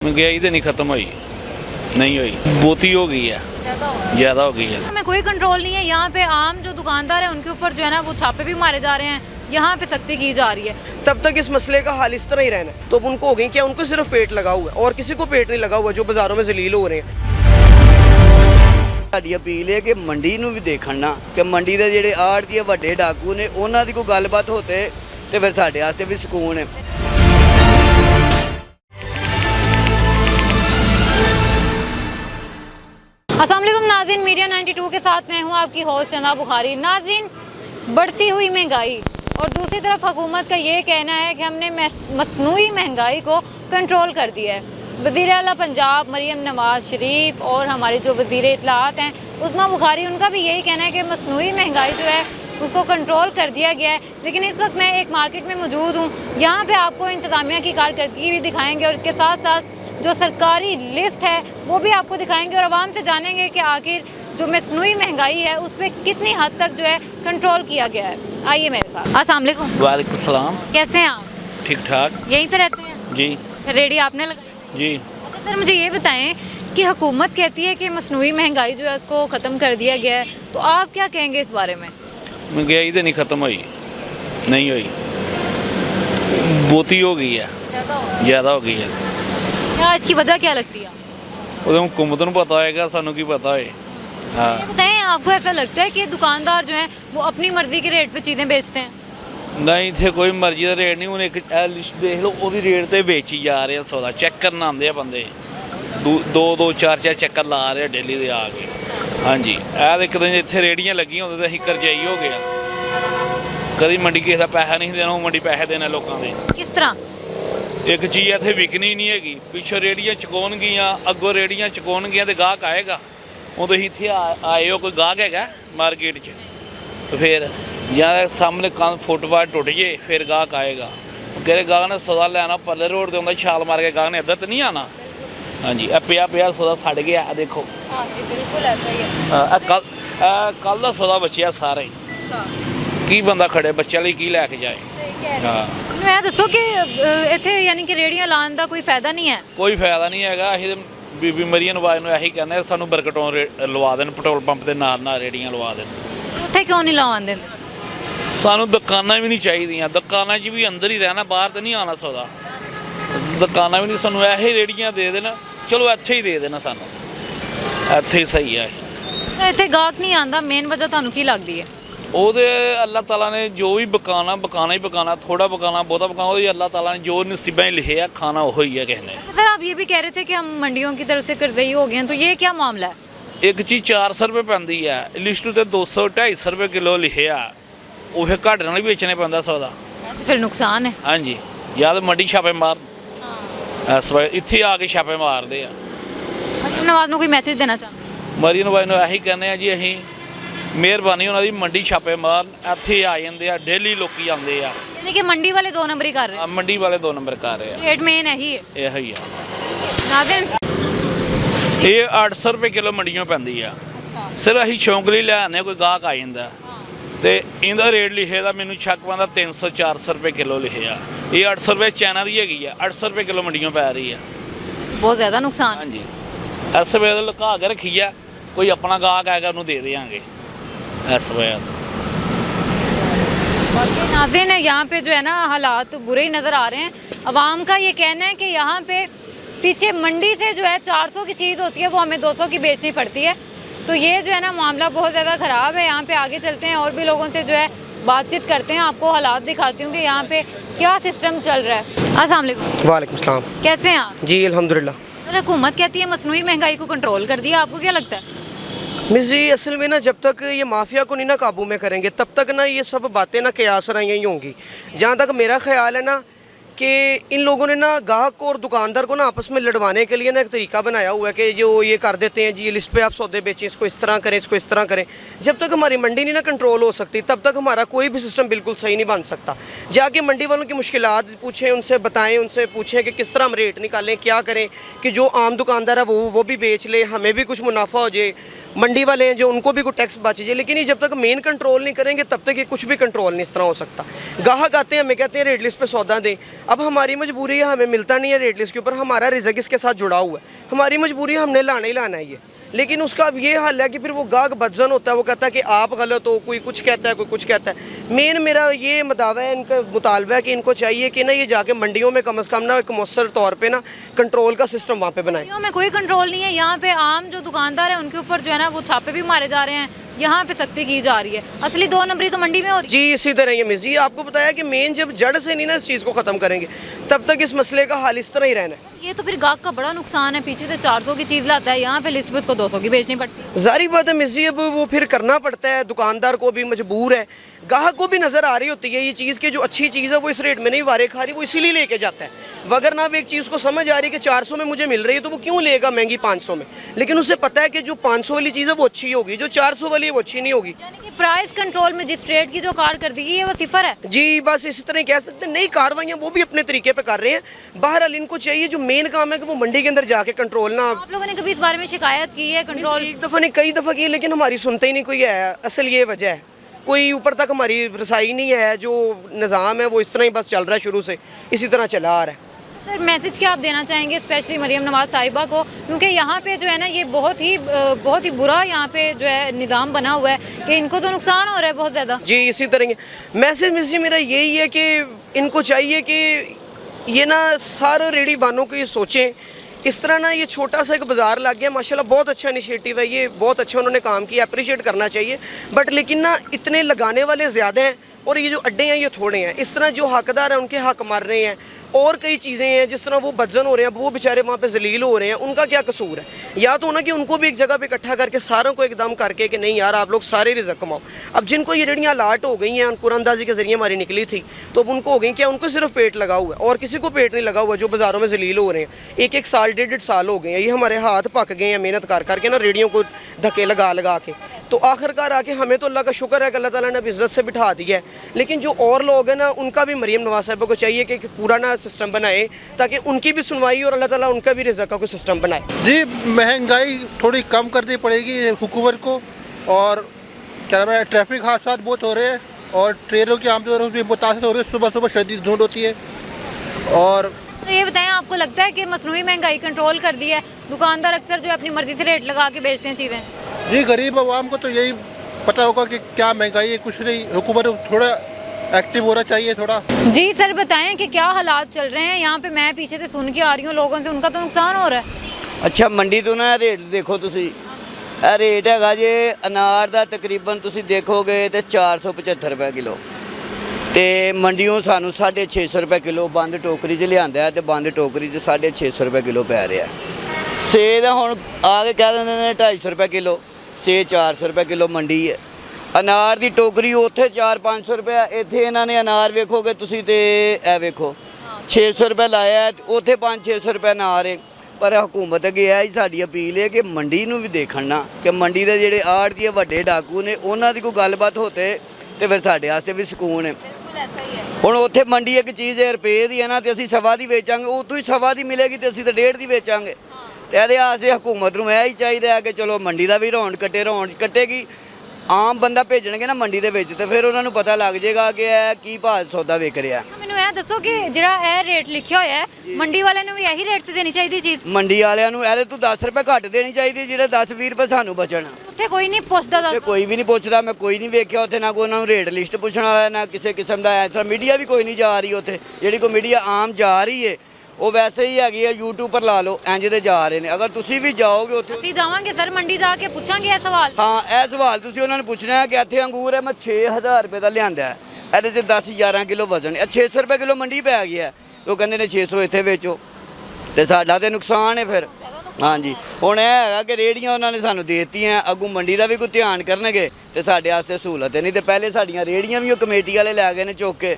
महंगाई तो नहीं खत्म हुई, नहीं हुई, बहुती हो गई है, ज़्यादा हो गई है। हमें कोई कंट्रोल नहीं है। यहाँ पे आम जो दुकानदार है उनके ऊपर जो है ना वो छापे भी मारे जा रहे हैं, यहाँ पे सख्ती की जा रही है। तब तक इस मसले का हाल इस तरह ही रहना है। तो अब उनको हो गई क्या, उनको सिर्फ पेट लगा हुआ है और किसी को पेट नहीं लगा हुआ जो बाजारों में जलील हो रहे हैं। ਸਾਡੀ ਅਪੀਲ ਹੈ ਕਿ ਮੰਡੀ ਨੂੰ ਵੀ ਦੇਖਣ ਨਾ ਕਿ ਮੰਡੀ ਦੇ ਜਿਹੜੇ ਆੜ੍ਹਤੀਏ ਵੱਡੇ ਡਾਕੂ ਨੇ ਉਹਨਾਂ ਦੀ ਕੋਈ ਗੱਲਬਾਤ ਹੋਤੇ ਤੇ ਫਿਰ ਸਾਡੇ ਵਾਸਤੇ ਵੀ ਸਕੂਨ ਹੈ। अस्सलाम वालेकुम नाज़रीन, मीडिया 92 के साथ मैं हूँ आपकी होस्ट चंदा बुखारी। नाज़रीन, बढ़ती हुई महंगाई और दूसरी तरफ हुकूमत का ये कहना है कि हमने मसनूई महंगाई को कंट्रोल कर दिया है। वज़ीर आला पंजाब मरीम नवाज़ शरीफ और हमारे जो वज़ीर इत्तलाआत हैं उस्मा बुखारी, उनका भी यही कहना है कि मसनूई महंगाई जो है उसको कंट्रोल कर दिया गया है। लेकिन इस वक्त मैं एक मार्केट में मौजूद हूँ, यहाँ पे आपको इंतज़ामिया की कारकर्दगी भी दिखाएंगे और इसके साथ साथ जो सरकारी लिस्ट है वो भी आपको दिखाएंगे और आवाम से जानेंगे कि आखिर जो मसनूई महंगाई है उस पर कितनी हद तक जो है कंट्रोल किया गया है। आइए मेरे साथ। अस्सलाम वालेकुम। वालेकुम सलाम। कैसे हैं आप? ठीक ठाक यहीं पे रहते हैं? जी रेडी आपने लगाई? जी। अच्छा सर, मुझे ये बताएं कि हुकूमत कहती है कि मसनूई महंगाई जो है उसको ख़त्म कर दिया गया है, तो आप क्या कहेंगे इस बारे में? महंगाई तो नहीं खत्म हुई, नहीं हुई, बहुती हो गई है, ज़्यादा हो गई है। क्या इसकी वजह क्या लगती है? वो हुकूमत को पता होगा, सानू की पता है। हाँ, ये बताएं, आपको ऐसा लगता है कि दुकानदार जो है वो अपनी मर्जी के रेट पे चीज़ें बेचते हैं? नहीं थे कोई मर्जी का रेट नहीं। हूँ एक लिस्ट देख लो, वो रेट तो बेची जा रहे हैं। सौदा चेक करना आते हैं बंदे, दो चार चक्कर ला रहे हैं डेली के आके। हाँ जी, एक दिन इतने रेहड़ियाँ लगी होंगे तो अं करजाई हो गया। कभी मंडी किसी का पैसा नहीं देना, वो मंडी पैसे देना लोगों के। किस तरह? एक चीज़ इतने विकनी नहीं हैगी, पिछों रेहड़ियाँ चुकाउन गियाँ, अगों रेहड़ियाँ चुकाउन गियाँ तो गाहक आएगा। वो तो इतने आए हो, कोई गाहक है मार्केट च, तो फिर या सामने कंध फुटपाथ टुट जाए फिर गाहक आएगा। कह रहे गाहक ने सौदा लेना परले रोड से छाल मार के गाहक ने इधर तो नहीं आना। हाँ जी, पिया सौदा सड़ गया, देखो। हाँ जी, बिल्कुल ऐसा ही है। कल का सौदा बचिया सारे की बंदा खड़े बच्चों लिए की लैके जाए। हाँ, मैं दसो कि इत्थे यानी कि रेहड़ियां लाने का कोई फायदा नहीं है? कोई फायदा नहीं है। असीं बीबी मरीम नवाज ने यही कहना है, सानू बरकटों लवा देन, पेट्रोल पंप के नाल रेहड़ियां लवा देन। उत्थे क्यों नहीं लवान देंदे? सानू दुकानां भी नहीं चाहिए, दुकानां च भी अंदर ही रहना, बाहर तो नहीं आना सौदा। दुकानां भी नहीं, सानू ऐसे रेहड़ियां दे देना, चलो इत्थे ही दे देना, सानू इत्थे ही सही है। इत्थे गाहक नहीं आंदा, मेन वजह तुहानू की लगदी है? ਉਹਦੇ अल्लाह ताला ने जो भी बकाना ही बकाना, थोड़ा बकाना बहुता बकाना, वो अल्लाह ताला ने जो नसीबा ही लिखे है खाना वो ही है किसी ने। सर, आप ये भी कह रहे थे कि हम मंडियों की तरफ से कर्जई हो गए हैं, तो ये क्या मामला है? एक चीज़ 400 रुपये पैंदी है, लिस्ट ते 200-250 रुपये किलो लिखे आ, वो फिर घाटे नाल बेचने पैंदा सौदा। तो फिर नुकसान है। हाँ जी, या तो मंडी छापे मार, इस वार इत्थे आके छापे मारते हैं। मरीम नवाज को कोई मैसेज देना चाहते? मरीम नवाज ने यही कहने हैं जी, अहीं मेहरबानी उन्होंने मंडी छापे मार, इत्थे आ जाते हैं, डेली लोग आते हैं। यानी कि मंडी वाले 2 नंबर ही कर रहे हैं? मंडी वाले 2 नंबर कर रहे हैं। रेट मेन यही है? यही है। नाज़रीन, ये 800 रुपये किलो मंडियों पैंदी है। सिर्फ असीं शौक लिए ले आने, कोई गाहक आ जाता तो इनका रेट लिखे दा मैनू शक पाता 300-400 रुपये किलो लिखे आ। ये 800 रुपये चाइना की हैगी है, 800 रुपये किलो मंडियों पै रही है। बहुत ज़्यादा नुकसान। हाँ जी, इस वे लुका के रखी है, कोई अपना गाहक आएगा उन्होंने दे देंगे इस वजह। नाज़रीन, यहाँ पे जो है ना हालात बुरे ही नज़र आ रहे हैं। अवाम का ये कहना है कि यहाँ पे पीछे मंडी से जो है 400 की चीज़ होती है वो हमें 200 की बेचनी पड़ती है। तो ये जो है ना मामला बहुत ज़्यादा ख़राब है। यहाँ पे आगे चलते हैं और भी लोगों से जो है बातचीत करते हैं, आपको हालात दिखाती हूँ कि यहाँ पे क्या सिस्टम चल रहा है। अस्सलाम वालेकुम। वालेकुम सलाम। कैसे हैं आप? जी अल्हम्दुलिल्लाह। सर, हुकूमत कहती है मसनूई महंगाई को कंट्रोल कर दिया, आपको क्या लगता है? मिस जी, असल में ना जब तक ये माफिया को नहीं ना काबू में करेंगे तब तक ना ये सब बातें ना कयास रही ही होंगी। जहाँ तक मेरा ख्याल है ना कि इन लोगों ने ना गाहक को और दुकानदार को ना आपस में लड़वाने के लिए ना एक तरीका बनाया हुआ है कि जो ये कर देते हैं जी, ये लिस्ट पे आप सौदे बेचें, इसको इस तरह करें, इसको इस तरह करें। जब तक हमारी मंडी नहीं ना कंट्रोल हो सकती तब तक हमारा कोई भी सिस्टम बिल्कुल सही नहीं बन सकता। जाके मंडी वालों की मुश्किलात पूछें, उनसे बताएं, उनसे पूछें कि किस तरह हम रेट निकालें, क्या करें कि जो आम दुकानदार है वो भी बेच ले, हमें भी कुछ मुनाफा हो जाए। मंडी वाले हैं जो उनको भी कोई टैक्स बच जाए, लेकिन ये जब तक मेन कंट्रोल नहीं करेंगे तब तक ये कुछ भी कंट्रोल नहीं इस तरह हो सकता। गाहक आते हैं हमें कहते हैं रेट लिस्ट पे सौदा दें, अब हमारी मजबूरी है, हमें मिलता नहीं है रेट लिस्ट के ऊपर, हमारा रिजक इसके साथ जुड़ा हुआ है, हमारी मजबूरी है, हमने लाना ही लाना है ये। लेकिन उसका अब ये हाल है कि फिर वो गाहक बदजन होता है, वो कहता है कि आप गलत हो, कोई कुछ कहता है कोई कुछ कहता है। मेन मेरा ये मदावा है, इनका मुतालबा है कि इनको चाहिए कि ना ये जाके मंडियों में कम से कम ना एक मौसर तौर पे ना कंट्रोल का सिस्टम वहाँ पे बनाए। मंडियों में कोई कंट्रोल नहीं है, यहाँ पे आम जो दुकानदार है उनके ऊपर जो है ना वो छापे भी मारे जा रहे हैं, यहाँ पे सख्ती की जा रही है। असली 2 नंबरी तो मंडी में हो रही है। जी इसी तरह ये मिस जी आपको बताया कि मेन जब जड़ से नहीं ना इस चीज़ को ख़त्म करेंगे तब तक इस मसले का हाल इस तरह ही रहना है। ये तो फिर गाहक का बड़ा नुकसान है, पीछे से 400 की चीज़ लाता है, यहाँ पे लिस्ट पे उसको 200 की बेचनी पड़ती है। जारी बात है मिस जी, अब वो फिर करना पड़ता है, दुकानदार को भी मजबूर है, गाहक को भी नज़र आ रही होती है ये चीज़ कि जो अच्छी चीज़ है वो इस रेट में नहीं वारे खा रही, वो इसीलिए लेके जाता है। वगर ना अब एक चीज़ को समझ आ रही है कि 400 में मुझे मिल रही है तो वो क्यों लेगा महंगी 500 में, लेकिन उसे पता है कि जो 500 वाली चीज़ है वो अच्छी होगी, जो 400 वाली है वो अच्छी नहीं होगी। यानी कि प्राइस कंट्रोल में जिस रेट की जो कारकर्दगी है वो सिफर है। जी बस इसी तरह कह सकते हैं, नई कार्रवाइयाँ वो भी अपने तरीके पे कर रहे हैं। बहरहाल इनको चाहिए जो मेन काम है कि वो मंडी के अंदर जाके कंट्रोल ना। आप लोगों ने कभी इस बारे में शिकायत की है कंट्रोल? एक दफ़ा नहीं कई दफ़ा की, लेकिन हमारी सुनते ही नहीं कोई है। असल ये वजह है, कोई ऊपर तक हमारी रसाई नहीं है, जो निज़ाम है वो इस तरह ही बस चल रहा है, शुरू से इसी तरह चला आ रहा है। सर मैसेज क्या आप देना चाहेंगे स्पेशली मरियम नवाज साहिबा को, क्योंकि यहाँ पे जो है ना ये बहुत ही बुरा यहाँ पे जो है निज़ाम बना हुआ है कि इनको तो नुकसान हो रहा है बहुत ज़्यादा। जी इसी तरह मैसेज मिस जी मेरा यही है कि इनको चाहिए कि ये ना सारे रेडी बानों को ये सोचें, इस तरह ना ये छोटा सा एक बाज़ार लग गया, माशाल्लाह बहुत अच्छा इनिशिएटिव है ये, बहुत अच्छा उन्होंने काम किया, अप्रिशिएट करना चाहिए। बट लेकिन ना इतने लगाने वाले ज़्यादा हैं और ये जो अड्डे हैं ये थोड़े हैं, इस तरह जो हकदार हैं उनके हक मार रहे हैं। और कई चीज़ें हैं जिस तरह वो बदजन हो रहे हैं, वो बेचारे वहाँ पे जलील हो रहे हैं, उनका क्या कसूर है? या तो ना कि उनको भी एक जगह पे इकट्ठा करके सारों को एकदम करके कि नहीं यार आप लोग सारे रिज़्क कमाओ। अब जिनको ये रेडियाँ अलाट हो गई हैं, कुरानंदाजी के ज़रिए हमारी निकली थी, तो अब उनको हो गई क्या? उनको सिर्फ पेट लगा हुआ है और किसी को पेट नहीं लगा हुआ, जो बाज़ारों में जलील हो रहे हैं। एक एक साल 1.5 साल हो गए हैं, ये हमारे हाथ पक गए हैं मेहनत कर करके ना रेडियों को धक्के लगा लगा के। तो आखिरकार आके हमें तो अल्लाह का शुक्र है कि अल्लाह ताला ने इज़्ज़त से बिठा दिया है, लेकिन जो और लोग हैं ना उनका भी मरियम नवाज साहिबा को चाहिए कि पूरा ना सिस्टम बनाए ताकि उनकी भी सुनवाई और अल्लाह ताला उनका भी रिज़्क़ का कोई सिस्टम बनाए। जी महंगाई थोड़ी कम करनी पड़ेगी हुकूमत को, और क्या नाम है ट्रैफिक हादसा बहुत हो रहे हैं और ट्रेनों की आमतौर पर मुतासर हो रही है, सुबह सुबह शदीद धुंध होती है। और तो ये बताएं आपको लगता है कि मसनूई महंगाई कंट्रोल कर दी है? दुकानदार अक्सर जो है अपनी मर्जी से रेट लगा के बेचते हैं चीज़ें। जी गरीब आवाम को तो यही पता होगा कि क्या महंगाई है, कुछ नहीं, हुकूमत को थोड़ा एक्टिव होना चाहिए थोड़ा। जी सर बताएं कि क्या हालात चल रहे हैं यहाँ पे? मैं पीछे से सुन के आ रही हूँ लोगों से, उनका तो नुकसान हो रहा है। ਅੱਛਾ ਮੰਡੀ ਤੋਂ ਨਾ ਰੇਟ ਦੇਖੋ ਤੁਸੀਂ, ਇਹ ਰੇਟ ਹੈਗਾ ਜੇ ਅਨਾਰ ਦਾ ਤਕਰੀਬਨ ਤੁਸੀਂ ਦੇਖੋਗੇ ਤੇ 475 ਰੁਪਏ ਕਿਲੋ, ਤੇ ਮੰਡੀੋਂ ਸਾਨੂੰ 650 ਰੁਪਏ ਕਿਲੋ ਬੰਦ ਟੋਕਰੀ 'ਚ ਲਿਆਂਦਾ ਹੈ, ਤੇ ਬੰਦ ਟੋਕਰੀ 'ਚ 650 ਰੁਪਏ ਕਿਲੋ ਪੈ ਰਿਹਾ। ਸੇਬ ਦਾ ਹੁਣ ਆ ਕੇ ਕਹਿ ਦਿੰਦੇ ਨੇ 250 ਰੁਪਏ ਕਿਲੋ, ਸੇਬ 400 ਰੁਪਏ ਕਿਲੋ ਮੰਡੀ ਹੈ। ਅਨਾਰ ਦੀ ਟੋਕਰੀ ਉੱਥੇ 400-500 ਰੁਪਏ, ਇੱਥੇ ਇਹਨਾਂ ਨੇ ਅਨਾਰ ਵੇਖੋਗੇ ਤੁਸੀਂ ਤੇ ਇਹ ਵੇਖੋ 600 ਰੁਪਏ ਲਾਇਆ, ਉੱਥੇ 500-600 ਰੁਪਏ ਅਨਾਰ ਹੈ। ਪਰ ਹਕੂਮਤ ਅੱਗੇ ਇਹ ਹੀ ਸਾਡੀ ਅਪੀਲ ਹੈ ਕਿ ਮੰਡੀ ਨੂੰ ਵੀ ਦੇਖਣ ਨਾ, ਕਿ ਮੰਡੀ ਦੇ ਜਿਹੜੇ ਆੜ੍ਹਤੀ ਵੱਡੇ ਡਾਕੂ ਨੇ ਉਹਨਾਂ ਦੀ ਕੋਈ ਗੱਲਬਾਤ ਹੋਤੇ ਤੇ ਫਿਰ ਸਾਡੇ ਵਾਸਤੇ ਵੀ ਸਕੂਨ ਹੈ। ਹੁਣ ਉੱਥੇ ਮੰਡੀ ਇੱਕ ਚੀਜ਼ ਰੁਪਏ ਦੀ ਹੈ ਨਾ, ਤੇ ਅਸੀਂ 1.25 ਦੀ ਵੇਚਾਂਗੇ, ਉੱਥੋਂ ਹੀ 1.25 ਦੀ ਮਿਲੇਗੀ ਤੇ ਅਸੀਂ ਤਾਂ 1.5 ਦੀ ਵੇਚਾਂਗੇ। ਤੇ ਇਹਦੇ ਵਾਸਤੇ ਹਕੂਮਤ ਨੂੰ ਇਹ ਹੀ ਚਾਹੀਦਾ ਹੈ ਕਿ ਚਲੋ ਮੰਡੀ ਦਾ ਵੀ ਰੌਣਕ ਕੱਟੇਗੀ। ਆਮ ਬੰਦਾ ਭੇਜਣਗੇ ਨਾ ਮੰਡੀ ਦੇ ਵਿੱਚ ਤੇ ਫਿਰ ਉਹਨਾਂ ਨੂੰ ਪਤਾ ਲੱਗ ਜਾਏਗਾ ਕਿ ਇਹ ਕੀ ਭਾਅ ਸੌਦਾ ਵਿਕ ਰਿਹਾ। ਮੈਨੂੰ ਇਹ ਦੱਸੋ ਕਿ ਜਿਹੜਾ ਇਹ ਰੇਟ ਲਿਖਿਆ ਹੋਇਆ ਹੈ ਮੰਡੀ ਵਾਲਿਆਂ ਨੂੰ ਵੀ ਇਹੀ ਰੇਟ ਤੇ ਦੇਣੀ ਚਾਹੀਦੀ ਚੀਜ਼? ਮੰਡੀ ਵਾਲਿਆਂ ਨੂੰ ਇਹਦੇ ਤੋਂ 10 ਰੁਪਏ ਘੱਟ ਦੇਣੀ ਚਾਹੀਦੀ, ਜਿਹੜੇ 10-20 ਰੁਪਏ ਸਾਨੂੰ ਬਚਣ। ਉੱਥੇ ਕੋਈ ਨਹੀਂ ਪੁੱਛਦਾ ਤੇ ਕੋਈ ਵੀ ਨਹੀਂ ਪੁੱਛਦਾ, ਮੈਂ ਕੋਈ ਨਹੀਂ ਵੇਖਿਆ ਉੱਥੇ, ਨਾ ਕੋਈ ਉਹਨਾਂ ਨੂੰ ਰੇਟ ਲਿਸਟ ਪੁੱਛਣ ਵਾਲਾ, ਨਾ ਕਿਸੇ ਕਿਸਮ ਦਾ ਐਸਾ ਮੀਡੀਆ ਵੀ ਕੋਈ ਨਹੀਂ ਜਾ ਰਹੀ ਉੱਥੇ। ਜਿਹੜੀ ਕੋਈ ਮੀਡੀਆ ਆਮ ਜਾ ਰਹੀ ਹੈ ਉਹ ਵੈਸੇ ਹੀ ਹੈਗੀ ਹੈ, YouTube ਪਰ ਲਾ ਲਓ, ਇੰਜ ਦੇ ਜਾ ਰਹੇ ਨੇ। ਅਗਰ ਤੁਸੀਂ ਵੀ ਜਾਓਗੇ ਉੱਥੇ, ਅਸੀਂ ਜਾਵਾਂਗੇ ਸਰ ਮੰਡੀ ਜਾ ਕੇ ਪੁੱਛਾਂਗੇ ਇਹ ਸਵਾਲ। ਹਾਂ ਇਹ ਸਵਾਲ ਤੁਸੀਂ ਉਹਨਾਂ ਨੂੰ ਪੁੱਛਣਾ ਹੈ ਕਿ ਇੱਥੇ ਅੰਗੂਰ ਹੈ ਮੈਂ 6000 ਰੁਪਏ ਦਾ ਲਿਆਂਦਾ ਹੈ, ਇਹਦੇ 'ਚ 10-11 ਕਿਲੋ ਵਜ਼ਨ ਹੈ, 600 ਰੁਪਏ ਕਿਲੋ ਮੰਡੀ ਪੈ ਗਿਆ, ਉਹ ਕਹਿੰਦੇ ਨੇ 600 ਇੱਥੇ ਵੇਚੋ, ਤੇ ਸਾਡਾ ਤੇ ਨੁਕਸਾਨ ਹੈ ਫਿਰ। ਹਾਂਜੀ ਹੁਣ ਇਹ ਹੈਗਾ ਕਿ ਰੇਹੜੀਆਂ ਉਹਨਾਂ ਨੇ ਸਾਨੂੰ ਦੇ ਦਿੱਤੀਆਂ, ਅੱਗੋਂ ਮੰਡੀ ਦਾ ਵੀ ਕੋਈ ਧਿਆਨ ਕਰਨਗੇ ਤੇ ਸਾਡੇ ਵਾਸਤੇ ਸਹੂਲਤ ਹੈ। ਨਹੀਂ ਤੇ ਪਹਿਲੇ ਸਾਡੀਆਂ ਰੇਹੜੀਆਂ ਵੀ ਉਹ ਕਮੇਟੀ ਵਾਲੇ ਲੈ ਗਏ ਨੇ ਚੁੱਕ ਕੇ,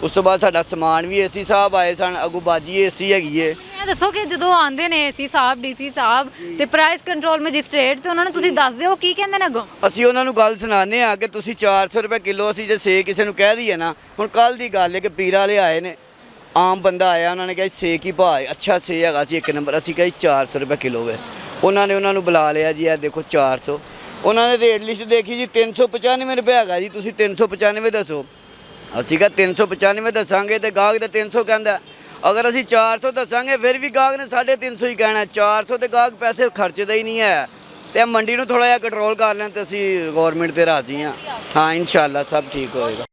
ਉਸ ਤੋਂ ਬਾਅਦ ਸਾਡਾ ਸਮਾਨ ਵੀ ਏਸੀ ਸਾਹਿਬ ਆਏ ਸਨ, ਅੱਗੋਂ ਬਾਜੀ ਏਸੀ ਹੈਗੀ ਏ। ਇਹ ਦੱਸੋ ਕਿ ਜਦੋਂ ਆਉਂਦੇ ਨੇ ਏਸੀ ਸਾਹਿਬ, ਡੀਸੀ ਸਾਹਿਬ ਤੇ ਪ੍ਰਾਈਸ ਕੰਟਰੋਲ ਮੈਜਿਸਟ੍ਰੇਟ, ਤੇ ਉਹਨਾਂ ਨੂੰ ਤੁਸੀਂ ਦੱਸ ਦਿਓ ਕੀ ਕਹਿੰਦੇ ਨੇ ਅੱਗੋਂ? ਅਸੀਂ ਉਹਨਾਂ ਨੂੰ ਗੱਲ ਸੁਣਾਉਂਦੇ ਹਾਂ ਕਿ ਤੁਸੀਂ 400 ਰੁਪਏ ਕਿਲੋ, ਅਸੀਂ ਜੇ ਸੇ ਕਿਸੇ ਨੂੰ ਕਹਿ ਦਈਏ ਨਾ, ਹੁਣ ਕੱਲ ਦੀ ਗੱਲ ਹੈ ਕਿ ਪੀਰਾਂ ਵਾਲੇ ਆਏ ਨੇ, ਆਮ ਬੰਦਾ ਆਇਆ, ਉਹਨਾਂ ਨੇ ਕਿਹਾ ਸੇ ਕੀ ਭਾਅ ਹੈ, ਅੱਛਾ ਸੇ ਹੈਗਾ ਸੀ 1 ਨੰਬਰ, ਅਸੀਂ ਕਿਹਾ 400 ਰੁਪਏ ਕਿਲੋ ਹੈ। ਉਹਨਾਂ ਨੇ ਬੁਲਾ ਲਿਆ ਜੀ, ਇਹ ਦੇਖੋ 400। ਉਹਨਾਂ ਨੇ ਰੇਟ ਲਿਸਟ ਦੇਖੀ ਜੀ 395 ਰੁਪਏ ਹੈਗਾ ਜੀ, ਤੁਸੀਂ 395 ਦੱਸੋ। ਅਸੀਂ ਕਿਹਾ 395 ਦੱਸਾਂਗੇ ਤੇ ਗਾਹਕ ਦਾ 300 ਕਹਿੰਦਾ। ਅਗਰ ਅਸੀਂ 400 ਦੱਸਾਂਗੇ ਫਿਰ ਵੀ ਗਾਹਕ ਨੇ 350 ਹੀ ਕਹਿਣਾ। 400 ਤੇ ਗਾਹਕ ਪੈਸੇ ਖਰਚਦਾ ਹੀ ਨਹੀਂ ਹੈ। ਤੇ ਮੰਡੀ ਨੂੰ ਥੋੜਾ ਜਿਹਾ ਕੰਟਰੋਲ ਕਰ ਲੈਣ ਤੇ ਅਸੀਂ ਗਵਰਨਮੈਂਟ ਤੇ ਰਾਜ਼ੀ ਹਾਂ। ਹਾਂ ਇਨਸ਼ਾਅੱਲਾ ਸਭ ਠੀਕ ਹੋਏਗਾ।